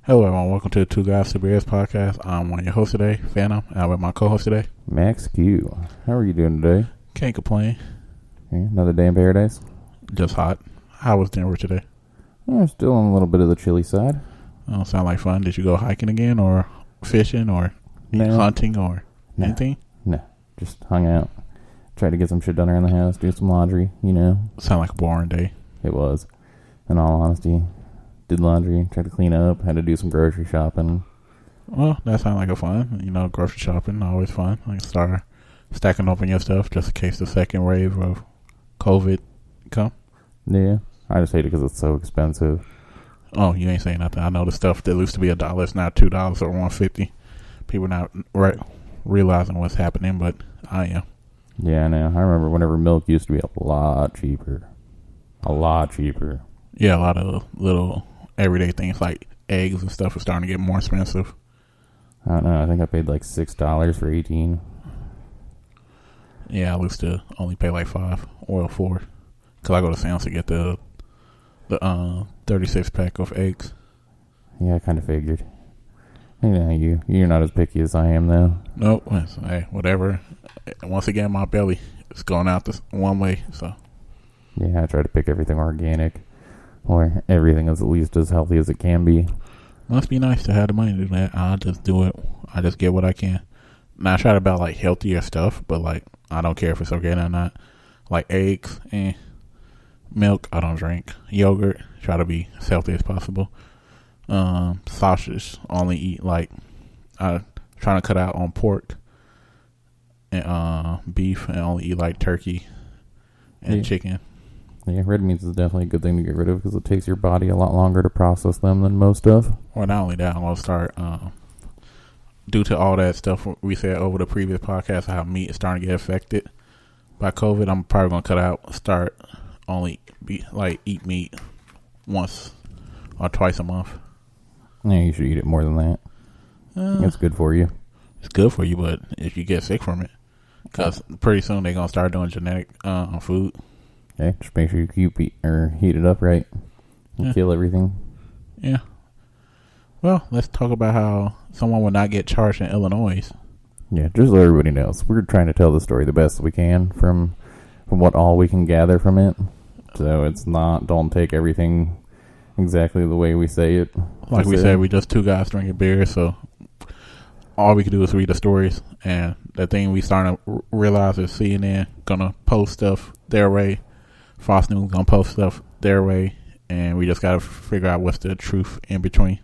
Hello everyone, welcome to the Two Guys Super Bears podcast. I'm one of your hosts today, Phantom, and I'm with my co-host today, Max Q. How are you doing today? Can't complain. Okay, another day in paradise? Just hot. How was Denver today? Yeah, still on a little bit of the chilly side. Oh, sound like fun. Did you go hiking again, or fishing, or hunting, or anything? No, just hung out. Tried to get some shit done around the house, do some laundry, Sound like a boring day. It was. In all honesty. Did laundry, tried to clean up, had to do some grocery shopping. Well, that sounds like a fun. Grocery shopping, always fun. Like start stacking up on your stuff just in case the second wave of COVID come. Yeah, I just hate it because it's so expensive. Oh, you ain't saying nothing. I know the stuff that used to be $1 is now $2 or $1.50. People not realizing what's happening, but I am. Yeah, I know. I remember whenever milk used to be a lot cheaper. A lot cheaper. Yeah, a lot of little everyday things like eggs and stuff are starting to get more expensive. I don't know. I think I paid like $6 for 18. Yeah, I used to only pay like $5 or $4 because I go to Sam's to get the 36 pack of eggs. Yeah, I kind of figured. You're not as picky as I am, though. Nope. Hey, whatever. Once again, my belly is going out this one way. So. Yeah, I try to pick everything organic, or everything is at least as healthy as it can be. Must be nice to have the money to do that. I'll just do it. I just get what I can. Now I try to buy like healthier stuff, but like I don't care if it's organic or not. Like eggs and milk, I don't drink. Yogurt, try to be as healthy as possible. Sausage, only eat like trying to cut out on pork and beef, and only eat like turkey and chicken. Yeah, red meats is definitely a good thing to get rid of because it takes your body a lot longer to process them than most stuff. Well, not only that, I'm going to start, due to all that stuff we said over the previous podcast, how meat is starting to get affected by COVID, I'm probably going to cut out, start only eat meat once or twice a month. Yeah, you should eat it more than that. It's good for you. It's good for you, but if you get sick from it, because pretty soon they're going to start doing genetic food. Yeah, just make sure you heat it up right and kill everything. Yeah. Well, let's talk about how someone will not get charged in Illinois. Yeah, just so everybody knows, we're trying to tell the story the best we can from what all we can gather from it. So it's not, don't take everything exactly the way we say it. Like we said, we just two guys drinking beer, so all we can do is read the stories. And the thing we starting to realize is CNN gonna post stuff their way. Fox News gonna post stuff their way, and we just gotta figure out what's the truth in between.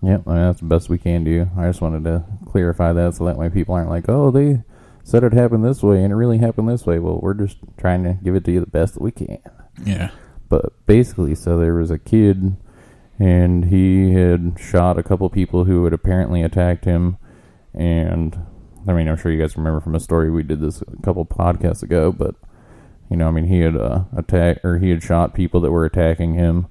Yep, that's the best we can do. I just wanted to clarify that so that way people aren't like, oh, they said it happened this way and it really happened this way. Well, we're just trying to give it to you the best that we can. Yeah. But basically, so there was a kid, and he had shot a couple people who had apparently attacked him, and I mean, I'm sure you guys remember from a story we did this a couple podcasts ago, but he had he had shot people that were attacking him,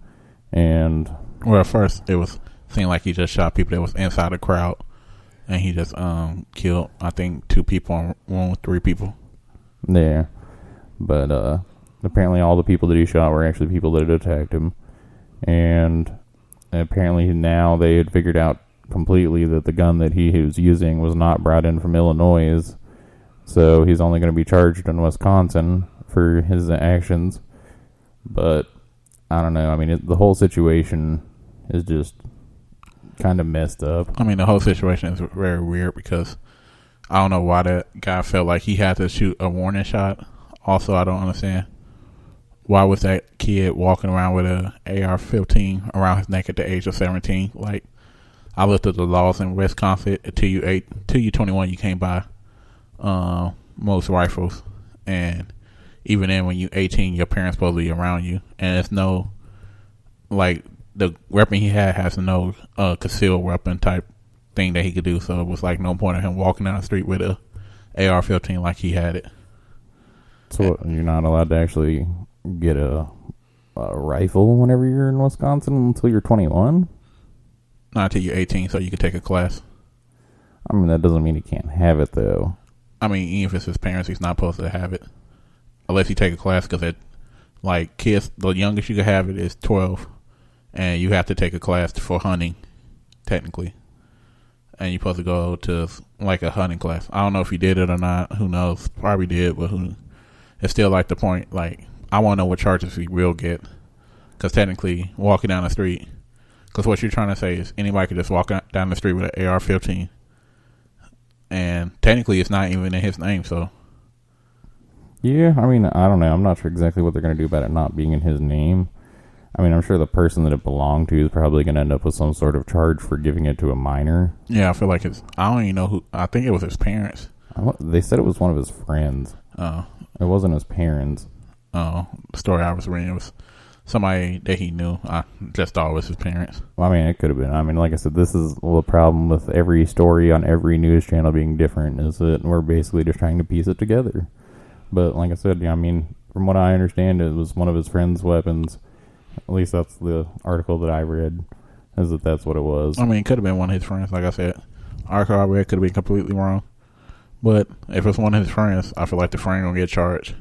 and at first it seemed like he just shot people that was inside the crowd, and he just killed, I think, 2 people and 3 people. Yeah, but apparently all the people that he shot were actually people that had attacked him, and apparently now they had figured out completely that the gun that he was using was not brought in from Illinois, so he's only going to be charged in Wisconsin for his actions. But I don't know. I mean, the whole situation is just kind of messed up. I mean, the whole situation is very weird because I don't know why that guy felt like he had to shoot a warning shot. Also, I don't understand why was that kid walking around with a AR-15 around his neck at the age of 17. Like, I looked at the laws in Wisconsin. Until you 21, you can't buy most rifles, and even then, when you 18, your parents supposed to be around you, and it's no, like, the weapon he had has no concealed weapon type thing that he could do. So it was like no point in him walking down the street with a AR-15 like he had it. So you're not allowed to actually get a rifle whenever you're in Wisconsin until you're 21? Not until you're 18, so you can take a class. I mean, that doesn't mean he can't have it, though. I mean, even if it's his parents, he's not supposed to have it. Unless you take a class, because like kids, the youngest you can have it is 12, and you have to take a class for hunting technically. And you're supposed to go to like a hunting class. I don't know if he did it or not. Who knows? Probably did, but it's still like the point. Like, I want to know what charges he will get. Because technically, walking down the street, because what you're trying to say is anybody could just walk down the street with an AR-15. And technically, it's not even in his name, so. Yeah, I mean, I don't know. I'm not sure exactly what they're going to do about it not being in his name. I mean, I'm sure the person that it belonged to is probably going to end up with some sort of charge for giving it to a minor. Yeah, I feel like I don't even know who. I think it was his parents. They said it was one of his friends. Oh. It wasn't his parents. Oh, the story I was reading was somebody that he knew. I just thought it was his parents. Well, I mean, it could have been. I mean, like I said, this is the problem with every story on every news channel being different, is that we're basically just trying to piece it together. But like I said, yeah, I mean, from what I understand, it was one of his friend's weapons. At least that's the article that I read, is that that's what it was. I mean, it could have been one of his friends. Like I said, article I read could have been completely wrong. But if it's one of his friends, I feel like the friend going to get charged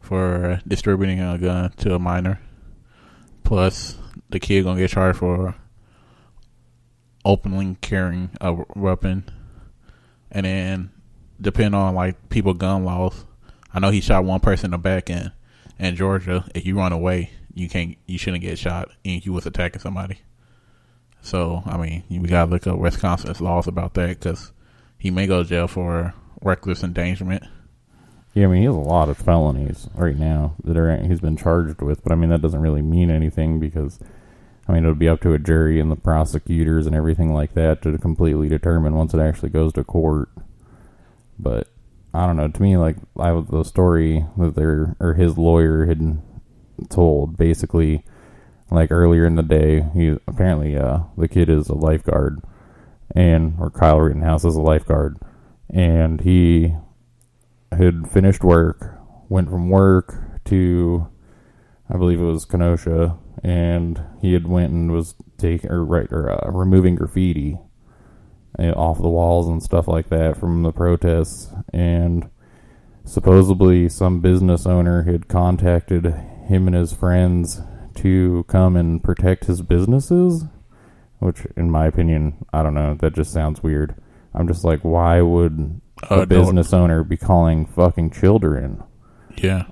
for distributing a gun to a minor. Plus, the kid going to get charged for openly carrying a weapon. And then, depending on, like, people gun laws, I know he shot one person in the back end. In Georgia, if you run away, you shouldn't get shot and you was attacking somebody. So, I mean, we gotta look up Wisconsin's laws about that, because he may go to jail for reckless endangerment. Yeah, I mean, he has a lot of felonies right now that he's been charged with, but I mean, that doesn't really mean anything, because I mean, it'll be up to a jury and the prosecutors and everything like that to completely determine once it actually goes to court. But I don't know, to me, like, the story that his lawyer had told, basically, like, earlier in the day, he apparently the kid is a lifeguard, or Kyle Rittenhouse is a lifeguard, and he had finished work, went from work to, I believe it was Kenosha, and he had went and was removing graffiti off the walls and stuff like that from the protests, and supposedly some business owner had contacted him and his friends to come and protect his businesses, which, in my opinion, I don't know, that just sounds weird. I'm just like, why would a business owner be calling fucking children? Yeah.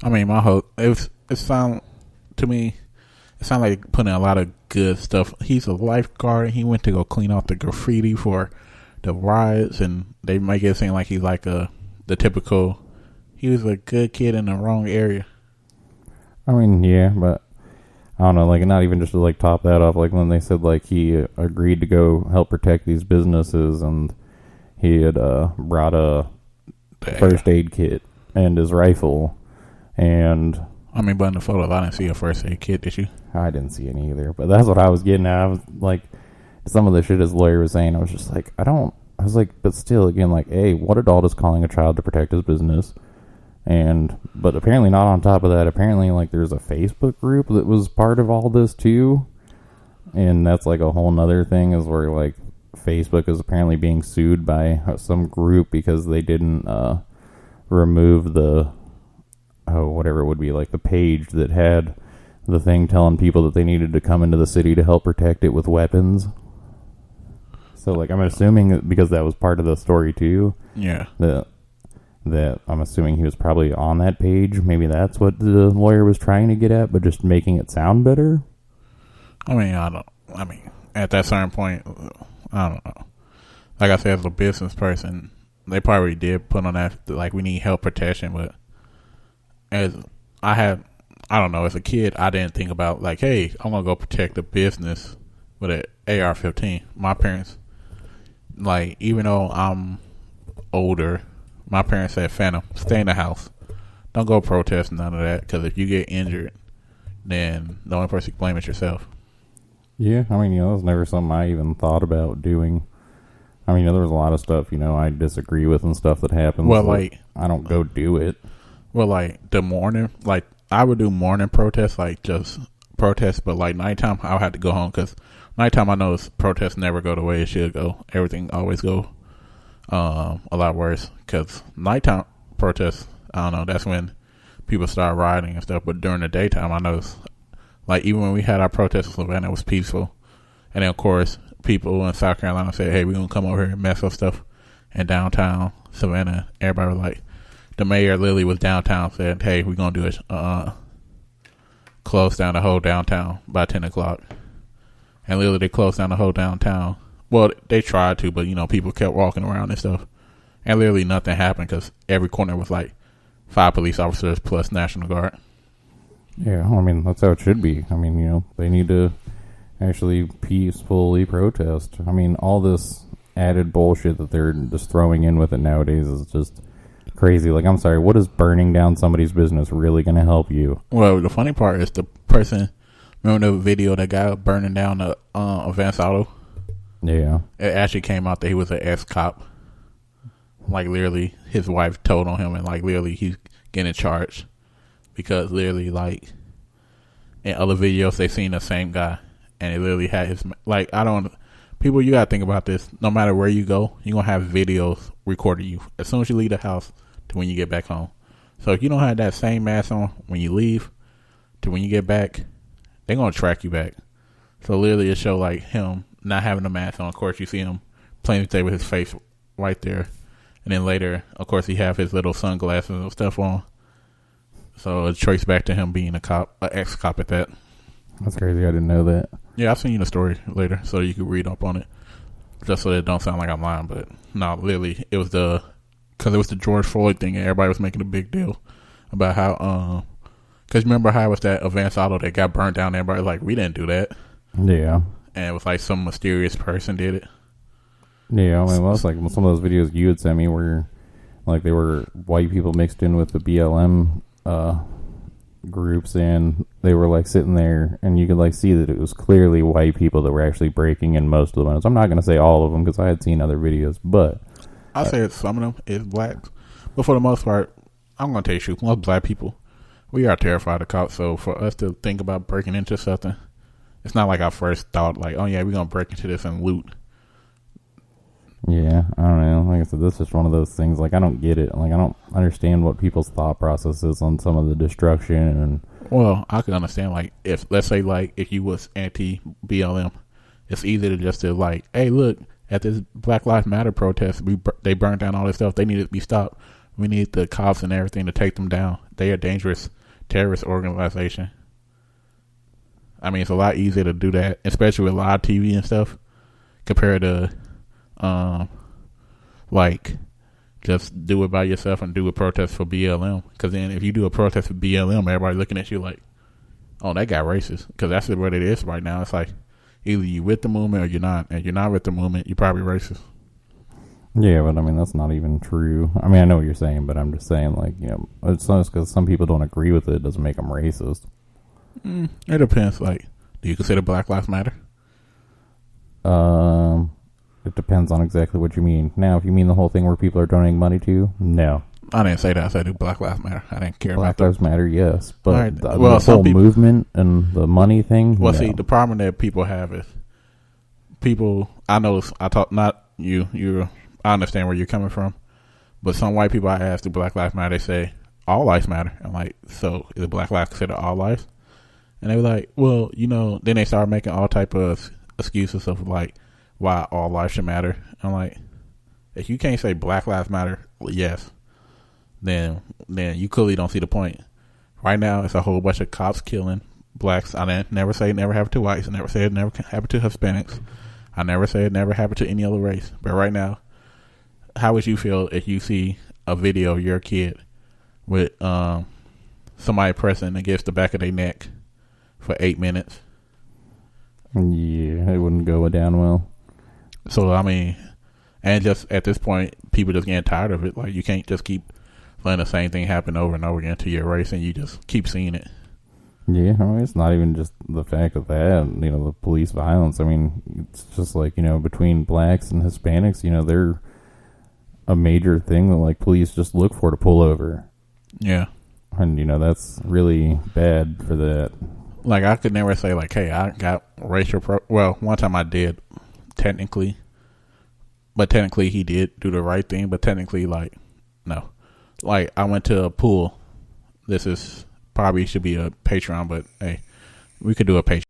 I mean, it sound to me, it sounds like putting a lot of good stuff. He's a lifeguard. He went to go clean off the graffiti for the riots, and they make it seem like he's like the typical, he was a good kid in the wrong area. I mean, yeah, but I don't know, like, not even just to, like, top that off, like, when they said, like, he agreed to go help protect these businesses, and he had brought a first aid kit and his rifle, and I mean, but in the photos, I didn't see a first aid kit, did you? I didn't see any either, but that's what I was getting at. I was like, some of the shit his lawyer was saying, I was just like, but still, again, like, hey, what adult is calling a child to protect his business? But apparently not on top of that, apparently, like, there's a Facebook group that was part of all this too, and that's like a whole nother thing, is where, like, Facebook is apparently being sued by some group because they didn't remove whatever it would be, like, the page that had the thing telling people that they needed to come into the city to help protect it with weapons. So, like, I'm assuming that because that was part of the story too. Yeah. That I'm assuming he was probably on that page. Maybe that's what the lawyer was trying to get at, but just making it sound better. I mean, at that certain point, I don't know. Like I said, as a business person, they probably did put on that, like, we need help protection, but as I don't know, as a kid, I didn't think about, like, hey, I'm going to go protect a business with an AR-15. My parents, like, even though I'm older, my parents said, Phantom, stay in the house. Don't go protest, none of that, because if you get injured, then the only person you blame is yourself. Yeah, I mean, that was never something I even thought about doing. I mean, there was a lot of stuff, I disagree with and stuff that happens. Well, like, I don't go do it. Well, like, the morning, like, I would do morning protests, like, just protests, but, like, nighttime, I'll have to go home, because nighttime, I know protests never go the way it should go. Everything always go a lot worse, because nighttime protests, I don't know, that's when people start rioting and stuff, but during the daytime, I know, like, even when we had our protests in Savannah, it was peaceful. And then, of course, people in South Carolina said, hey, we're going to come over here and mess up stuff in downtown Savannah. Everybody was like, the mayor literally was downtown, said, hey, we're going to do it, close down the whole downtown by 10 o'clock. And literally they closed down the whole downtown. Well, they tried to, but, people kept walking around and stuff. And literally nothing happened because every corner was like 5 police officers plus National Guard. Yeah, I mean, that's how it should be. I mean, they need to actually peacefully protest. I mean, all this added bullshit that they're just throwing in with it nowadays is just crazy. Like, I'm sorry, what is burning down somebody's business really going to help you? Well, the funny part is the person, remember the video, that guy burning down the Advance Auto? Yeah. It actually came out that he was an ex-cop. Like, literally, his wife told on him, and, like, literally, he's getting charged. Because, literally, like, in other videos, they seen the same guy. And it literally had his, like, people, you gotta think about this. No matter where you go, you're gonna have videos recording you. As soon as you leave the house to when you get back home. So, if you don't have that same mask on when you leave to when you get back, they're gonna track you back. So, literally, it show, like, him not having a mask on. Of course, you see him playing with his face right there. And then later, of course, he have his little sunglasses and stuff on. So it traced back to him being an ex-cop at that. That's crazy. I didn't know that. Yeah, I'll send you the story later so you can read up on it. Just so it don't sound like I'm lying. But no, literally, it was because it was the George Floyd thing and everybody was making a big deal about how, because remember how it was that Advance Auto that got burnt down? Everybody was like, we didn't do that. Yeah. And it was like some mysterious person did it. Yeah, I mean, well, it's like some of those videos you had sent me where, like, they were white people mixed in with the BLM groups, and they were, like, sitting there, and you could, like, see that it was clearly white people that were actually breaking in most of the ones. I'm not going to say all of them because I had seen other videos, but I say some of them is blacks, but for the most part, I'm going to tell you the truth. Most black people, we are terrified of cops, so for us to think about breaking into something, it's not like our first thought, like, oh, yeah, we're going to break into this and loot. Yeah, I don't know. Like I said, this is just one of those things. Like, I don't get it. Like, I don't understand what people's thought process is on some of the destruction. And well, I can understand. Like, if let's say, like, if you was anti-BLM, it's easy to just to like, hey, look at this Black Lives Matter protest. They burned down all this stuff. They need to be stopped. We need the cops and everything to take them down. They are a dangerous terrorist organization. I mean, it's a lot easier to do that, especially with live TV and stuff, compared to like, just do it by yourself and do a protest for BLM. Because then if you do a protest for BLM, everybody looking at you like, oh, that guy racist. Because that's what it is right now. It's like, either you with the movement or you're not. And you're not with the movement, you're probably racist. Yeah, but I mean, that's not even true. I mean, I know what you're saying, but I'm just saying, like, it's not just because some people don't agree with it doesn't make them racist. It depends. Like, do you consider Black Lives Matter? It depends on exactly what you mean. Now, if you mean the whole thing where people are donating money to, no. I didn't say that. I said Black Lives Matter. I didn't care Black about Lives Matter, yes. But right. the whole movement and the money thing, well, no. See, the problem that people have is people, I know, I talk, not you, I understand where you're coming from, but some white people I ask, do Black Lives Matter? They say, all lives matter. I'm like, so is Black Lives considered all lives? And they were like, well, then they started making all type of excuses of like, why all lives should matter. I'm like, if you can't say Black Lives Matter, yes, then you clearly don't see the point. Right now, it's a whole bunch of cops killing blacks. I didn't never say it never happened to whites. I never said it never happened to Hispanics. I never said it never happened to any other race. But right now, how would you feel if you see a video of your kid with somebody pressing against the back of their neck for 8 minutes? Yeah, it wouldn't go down well. So, I mean, and just at this point, people just getting tired of it. Like, you can't just keep letting the same thing happen over and over again to your race, and you just keep seeing it. Yeah, I mean, it's not even just the fact of that, the police violence. I mean, it's just like, between blacks and Hispanics, they're a major thing that, like, police just look for to pull over. Yeah. And, that's really bad for that. Like, I could never say, like, hey, I got racial well, one time I did, technically. But technically, he did do the right thing. But technically, like, no. Like, I went to a pool. This is probably should be a Patreon, but hey, we could do a Patreon.